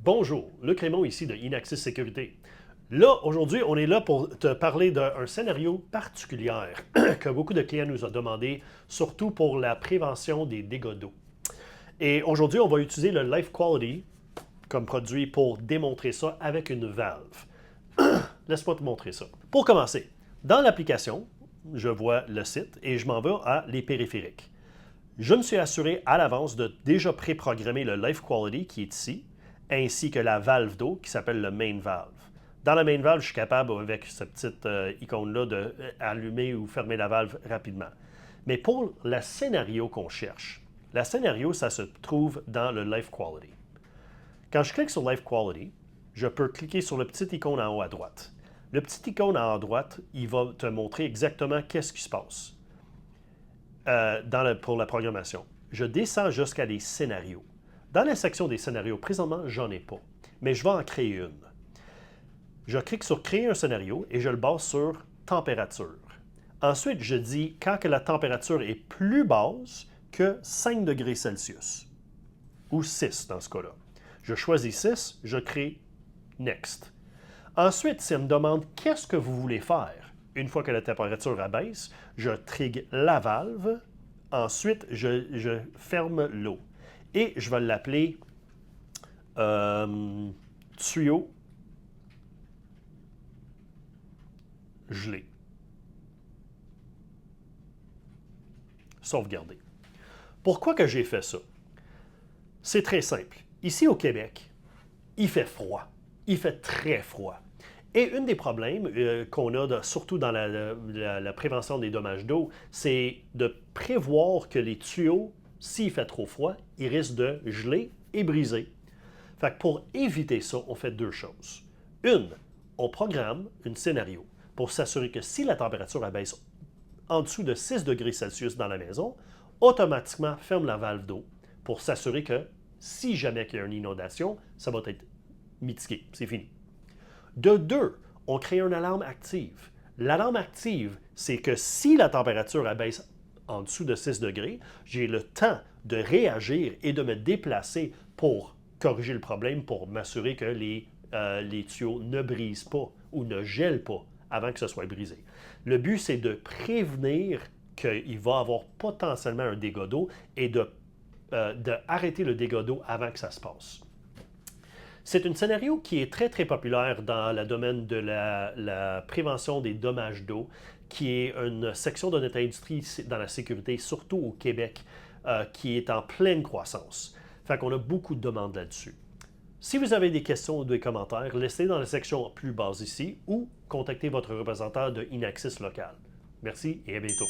Bonjour, Luc Raymond ici de Inaxis Sécurité. Là, aujourd'hui, on est là pour te parler d'un scénario particulier que beaucoup de clients nous ont demandé, surtout pour la prévention des dégâts d'eau. Et aujourd'hui, on va utiliser le Life Quality comme produit pour démontrer ça avec une valve. Laisse-moi te montrer ça. Pour commencer, dans l'application, je vois le site et je m'en vais à les périphériques. Je me suis assuré à l'avance de déjà préprogrammer le Life Quality qui est ici, ainsi que la valve d'eau qui s'appelle le main valve. Dans la main valve, je suis capable, avec cette petite icône-là, d'allumer ou fermer la valve rapidement. Mais pour le scénario qu'on cherche, le scénario, ça se trouve dans le Life Quality. Quand je clique sur Life Quality, je peux cliquer sur le petit icône en haut à droite. Le petit icône en haut à droite, il va te montrer exactement qu'est-ce qui se passe pour la programmation. Je descends jusqu'à les scénarios. Dans la section des scénarios, présentement, j'en ai pas, mais je vais en créer une. Je clique sur Créer un scénario et je le base sur Température. Ensuite, je dis quand que la température est plus basse que 5 degrés Celsius, ou 6 dans ce cas-là. Je choisis 6, je crée Next. Ensuite, ça me demande qu'est-ce que vous voulez faire. Une fois que la température abaisse, je trigue la valve. Ensuite, je ferme l'eau. Et je vais l'appeler tuyau gelé. Sauvegarder. Pourquoi que j'ai fait ça? C'est très simple. Ici au Québec, il fait froid. Il fait très froid. Et un des problèmes qu'on a, surtout dans la prévention des dommages d'eau, c'est de prévoir que les tuyaux, s'il fait trop froid, ils risquent de geler et briser. Fait que pour éviter ça, on fait deux choses. Une, on programme un scénario pour s'assurer que si la température abaisse en dessous de 6 degrés Celsius dans la maison, automatiquement ferme la valve d'eau pour s'assurer que si jamais il y a une inondation, ça va être mitigué, c'est fini. De deux, on crée une alarme active. L'alarme active, c'est que si la température abaisse en dessous de 6 degrés, j'ai le temps de réagir et de me déplacer pour corriger le problème, pour m'assurer que les tuyaux ne brisent pas ou ne gèlent pas avant que ce soit brisé. Le but, c'est de prévenir qu'il va y avoir potentiellement un dégât d'eau et d'arrêter le dégât d'eau avant que ça se passe. C'est un scénario qui est très, très populaire dans le domaine de la prévention des dommages d'eau, qui est une section de notre industrie dans la sécurité, surtout au Québec, qui est en pleine croissance. Fait qu'on a beaucoup de demandes là-dessus. Si vous avez des questions ou des commentaires, laissez-les dans la section plus basse ici ou contactez votre représentant de Inaxis local. Merci et à bientôt.